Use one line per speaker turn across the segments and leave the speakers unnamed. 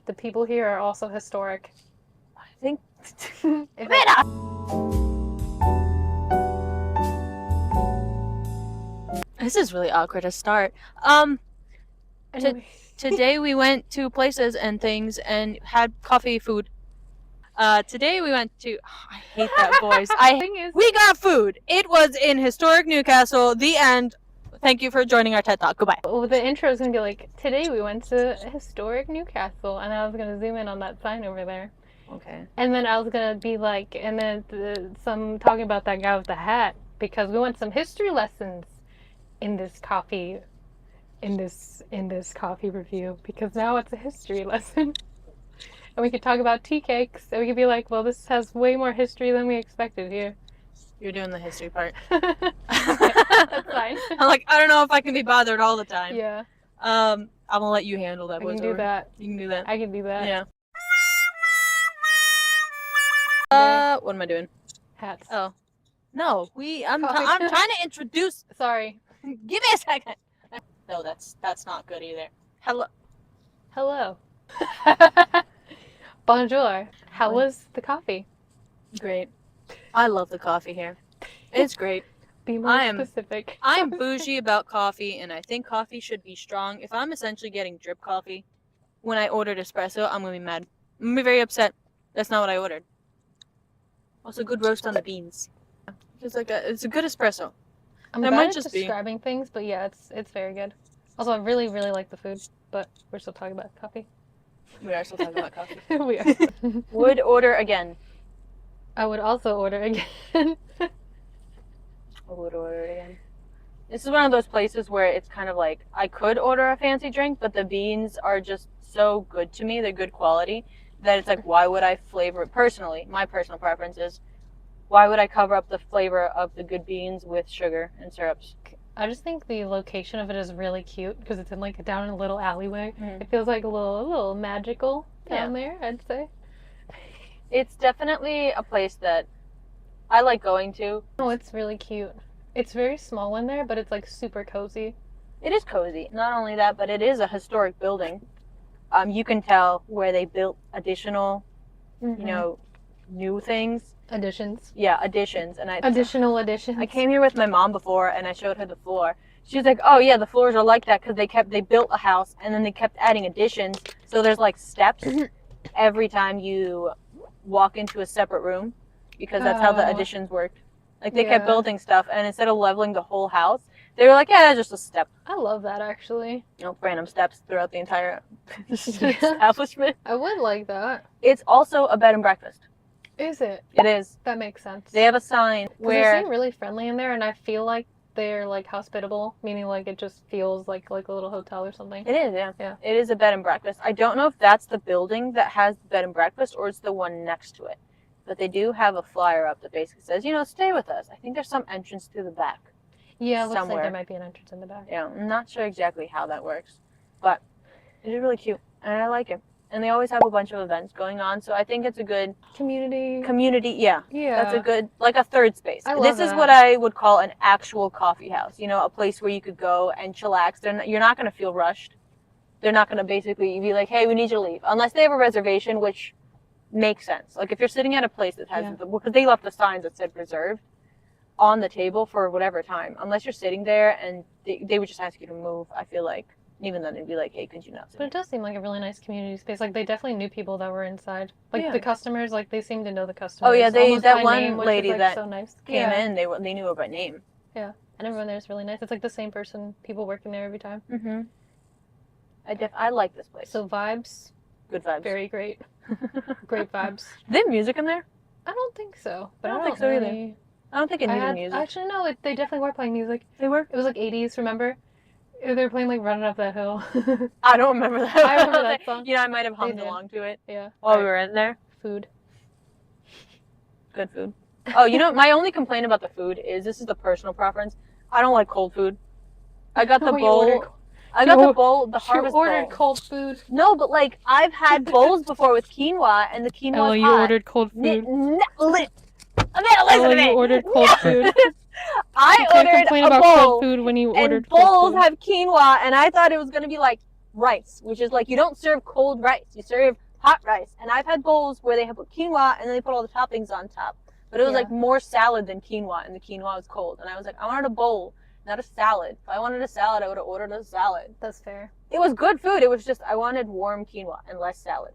the people here are also historic.
I think. This is really awkward to start.
Anyway.
Today we went to places and things and had coffee, food. Today we went to. I hate that voice. We got food. It was in historic Newcastle. The end. Thank you for joining our TED Talk. Goodbye.
Well, the intro is gonna be like, today we went to historic Newcastle, and I was gonna zoom in on that sign over there.
Okay.
And then I was gonna be like, and then some talking about that guy with the hat, because we went some history lessons in this coffee review, because now it's a history lesson. And we could talk about tea cakes, and we could be like, well, this has way more history than we expected here.
You're doing the history part.
That's fine.
I'm like, I don't know if I can be bothered all the time.
Yeah.
I'm gonna let you handle that.
I can do that.
You can do that.
I can do that.
Yeah. What am I doing?
Hats.
Oh. No, I'm trying to introduce.
Sorry.
Give me a second. No, that's not good either.
Hello. Bonjour. How was the coffee?
Great. I love the coffee here. It's great.
Be more specific.
I'm bougie about coffee, and I think coffee should be strong. If I'm essentially getting drip coffee, when I ordered espresso, I'm gonna be mad. I'm gonna be very upset. That's not what I ordered. Also, good roast on the beans. It's a good espresso.
I'm bad at describing things, but yeah, it's very good. Also, I really, really like the food, but we're still talking about coffee.
We are still talking about coffee.
We are.
Would order again.
I would also order again.
I would order it again. This is one of those places where it's kind of like, I could order a fancy drink, but the beans are just so good to me, they're good quality, that it's like, why would I flavor it? Personally, my personal preference is, why would I cover up the flavor of the good beans with sugar and syrups?
I just think the location of it is really cute, because it's in like down in a little alleyway. It feels like a little magical down there, I'd say.
It's definitely a place that I like going to.
Oh, it's really cute. It's very small in there, but it's like super cozy.
It is cozy. Not only that, but it is a historic building. You can tell where they built additional, new things.
Additions.
Yeah, additions. And
Additional additions.
I came here with my mom before, and I showed her the floor. She was like, oh yeah, the floors are like that because they built a house, and then they kept adding additions. So there's like steps every time you walk into a separate room, because that's how the additions worked. Like they kept building stuff, and instead of leveling the whole house, they were like, yeah, that's just a step.
I love that, actually.
Random steps throughout the entire establishment.
I would like that.
It's also a bed and breakfast.
Is it?
It is.
That makes sense.
They have a sign where
they seem really friendly in there, and I feel like they're like hospitable, meaning like it just feels like a little hotel or something.
It is, yeah. It is a bed and breakfast. I don't know if that's the building that has the bed and breakfast or it's the one next to it. But they do have a flyer up that basically says, stay with us. I think there's some entrance through the back.
Yeah, it looks like there might be an entrance in the back.
Yeah, I'm not sure exactly how that works. But it is really cute, and I like it. And they always have a bunch of events going on, so I think it's a good community. Yeah. That's a good, like a third space. This is what I would call an actual coffee house. A place where you could go and chillax. You're not going to feel rushed. They're not going to basically be like, hey, we need you to leave, unless they have a reservation, which makes sense. Like if you're sitting at a place that has, because they left the signs that said reserved on the table for whatever time, unless you're sitting there and they would just ask you to move, I feel like. Even then, they'd be like, hey, could you not sit?
But it does seem like a really nice community space. Like, they definitely knew people that were inside. Like, the customers, like, they seem to know the customers.
Oh, yeah, that one lady that
so nice.
came in, they knew her by name.
Yeah, and everyone there is really nice. It's like the same person, people working there every time.
Mm-hmm. I like this place.
So vibes?
Good vibes.
Very great. Great vibes.
They have music in there?
I don't think so. But
I don't think so either. I don't think it needed music.
Actually, no, they definitely were playing music.
They were?
It was like 80s, remember? They were playing like Running Up That Hill.
I don't remember that.
I remember that song.
I might have hummed along to it.
Yeah.
While we were in there.
Food.
Good food. Oh, my only complaint about the food is, this is the personal preference, I don't like cold food. I got the bowl. The harvest bowl.
You ordered cold food.
No, but like, I've had bowls before with quinoa, and the quinoa
hot. You ordered cold food.
Listen to me.
You ordered cold food.
I ordered a bowl,
cold food when you ordered
and bowls
cold food.
have quinoa, and I thought it was going to be like rice, which is like you don't serve cold rice, you serve hot rice. And I've had bowls where they have quinoa and then they put all the toppings on top. But it was like more salad than quinoa, and the quinoa was cold. And I was like, I wanted a bowl, not a salad. If I wanted a salad, I would have ordered a salad.
That's fair.
It was good food. It was just I wanted warm quinoa and less salad.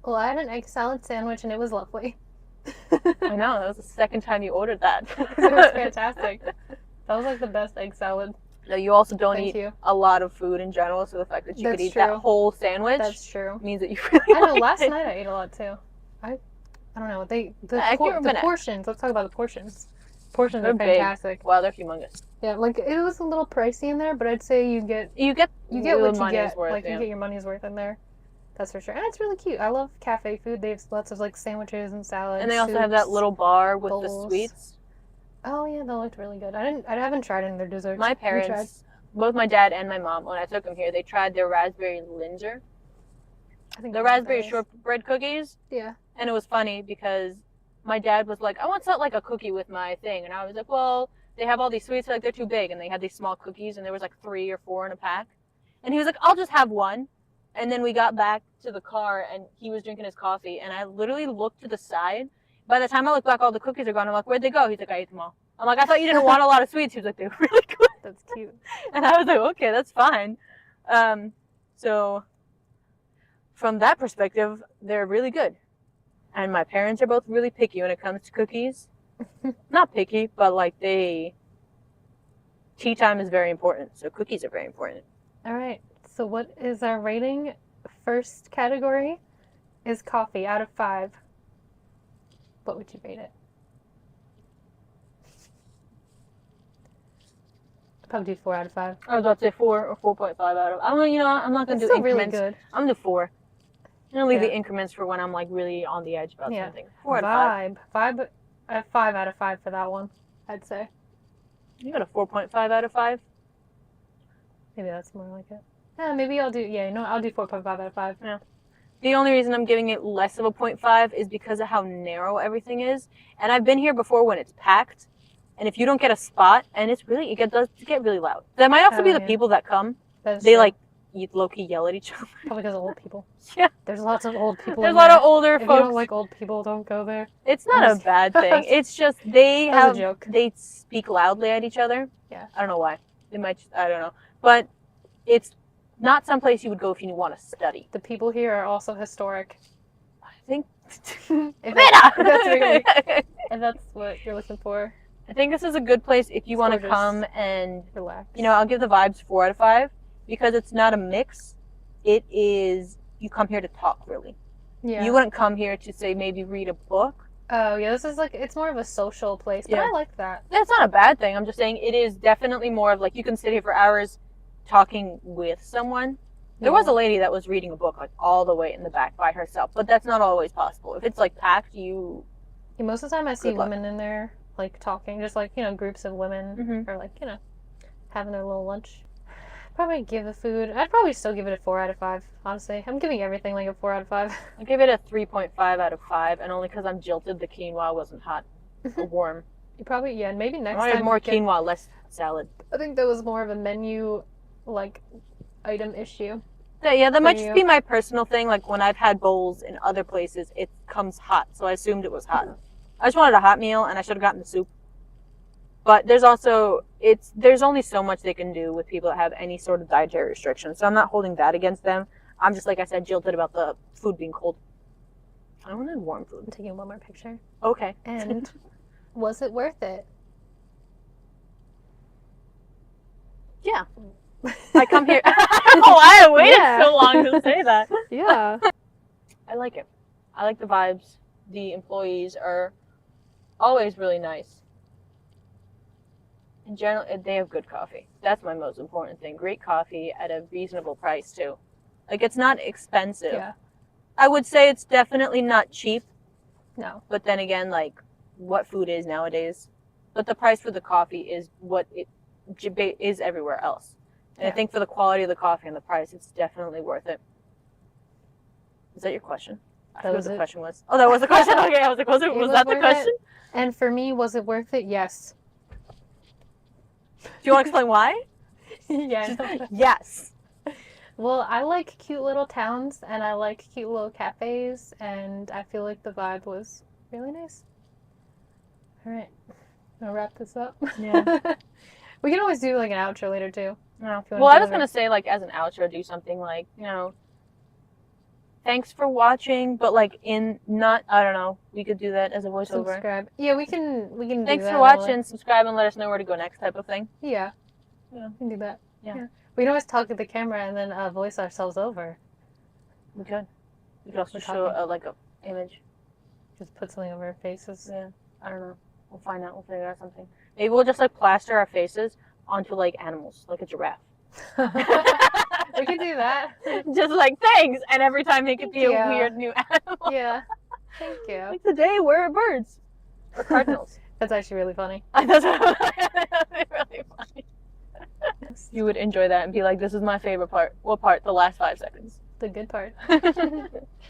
Well, I had an egg salad sandwich, and it was lovely.
I know. That was the second time you ordered that.
It was fantastic. That was like the best egg salad.
No, you also don't eat a lot of food in general, so the fact that you could eat that whole sandwich means that you really
I know, last night I ate a lot too. I don't know. The portions. Let's talk about the portions. Portions are fantastic.
Big. Wow, they're humongous.
Yeah, like it was a little pricey in there, but I'd say you get what you get. Like you get your money's worth in there. That's for sure. And it's really cute. I love cafe food. They have lots of like sandwiches and salads.
And they also have that little bar with the sweets.
Oh yeah, that looked really good. I haven't tried any of their desserts.
My parents, both my dad and my mom, when I took them here, they tried their raspberry linzer. I think the raspberry shortbread cookies.
Yeah.
And it was funny because my dad was like, I want something like a cookie with my thing. And I was like, well, they have all these sweets, like they're too big. And they had these small cookies, and there was like 3 or 4 in a pack. And he was like, I'll just have one. And then we got back to the car, and he was drinking his coffee. And I literally looked to the side. By the time I look back, all the cookies are gone. I'm like, where'd they go? He's like, I ate them all. I'm like, I thought you didn't want a lot of sweets. He was like, they were really good.
That's cute.
And I was like, okay, that's fine. So from that perspective, they're really good. And my parents are both really picky when it comes to cookies. Not picky, but like tea time is very important. So cookies are very important.
All right. So what is our rating? First category is coffee out of 5. What would you rate it? Probably do 4 out of 5.
I was about to say 4 or 4.5 out of. I'm not gonna do increments.
Really good.
I'm gonna do 4. I'm gonna leave the increments for when I'm like really on the edge about something. 4 out of 5.
5 out of 5 for that one, I'd say.
You got a 4.5 out of 5.
Maybe that's more like it. Yeah, maybe I'll do. Yeah, I'll do 4.5 out of 5.
Yeah. The only reason I'm giving it less of a 0.5 is because of how narrow everything is. And I've been here before when it's packed. And if you don't get a spot, and it does get really loud. That might also be the people that come. They like low-key yell at each other.
Probably because of old people.
Yeah.
There's lots of old people.
There's a lot of older folks.
If you don't like old people, don't go there.
It's not a bad thing. It's just they speak loudly at each other.
Yeah.
I don't know why. They might. I don't know. But it's not someplace you would go if you want to study.
The people here are also historic.
I think.
if that's what you're looking for.
I think this is a good place if you want to come and
relax.
I'll give the vibes 4 out of 5 because it's not a mix. It is you come here to talk really. Yeah. You wouldn't come here to say maybe read a book.
Oh yeah, this is like it's more of a social place, but I like that.
That's not a bad thing. I'm just saying it is definitely more of like you can sit here for hours talking with someone. There was a lady that was reading a book like all the way in the back by herself, but that's not always possible. If it's like packed,
most of the time I see women in there like talking, just like groups of women or like having their little lunch. Probably give the food. I'd probably still give it a 4 out of 5. Honestly, I'm giving everything like a 4 out of 5.
I give it a 3.5 out of 5, and only because I'm jilted. The quinoa wasn't hot or warm.
You probably maybe next
time. I wanted more quinoa, less salad.
I think that was more of a menu like item issue.
Yeah, that might just be my personal thing. Like when I've had bowls in other places, it comes hot, so I assumed it was hot. I just wanted a hot meal, and I should have gotten the soup. But there's only so much they can do with people that have any sort of dietary restrictions. So I'm not holding that against them. I'm just, like I said, jilted about the food being cold. I wanted warm food.
I'm taking one more picture.
Okay.
And was it worth it?
Yeah. I come here. I waited so long to say that.
Yeah.
I like it. I like the vibes. The employees are always really nice. In general, they have good coffee. That's my most important thing. Great coffee at a reasonable price, too. Like, it's not expensive.
Yeah.
I would say it's definitely not cheap.
No.
But then again, like, what food is nowadays. But the price for the coffee is what it is everywhere else. And I think for the quality of the coffee and the price, it's definitely worth it. Is that your question? I forgot what the question was. Oh, that was the question? Okay, I was like, was that the question?
And for me, was it worth it? Yes.
Do you want to explain why?
Yes.
Yes.
Well, I like cute little towns, and I like cute little cafes, and I feel like the vibe was really nice. All right. I'll wrap this up.
Yeah.
We can always do like an outro later too.
No. Well, I was gonna say like as an outro, do something like, you know, thanks for watching, but like in not, I don't know, we could do that as a voiceover.
Subscribe. Yeah, we can
Thanks
do that
for watching, subscribe, and let us know where to go next type of thing.
Yeah.
Yeah.
We can do that.
Yeah.
We can always talk to the camera and then voice ourselves over.
We could. We could also show like a image.
Just put something over our faces.
Yeah. I don't know. We'll find out. We'll figure out something. Maybe we'll just like plaster our faces onto like animals, like a giraffe.
We could do that.
Just like thanks, and every time they could be a weird new animal.
Yeah. Thank you.
Like today we're birds or cardinals.
That's actually really funny.
That's really funny. You would enjoy that and be like, "This is my favorite part." What part? The last 5 seconds.
The good part.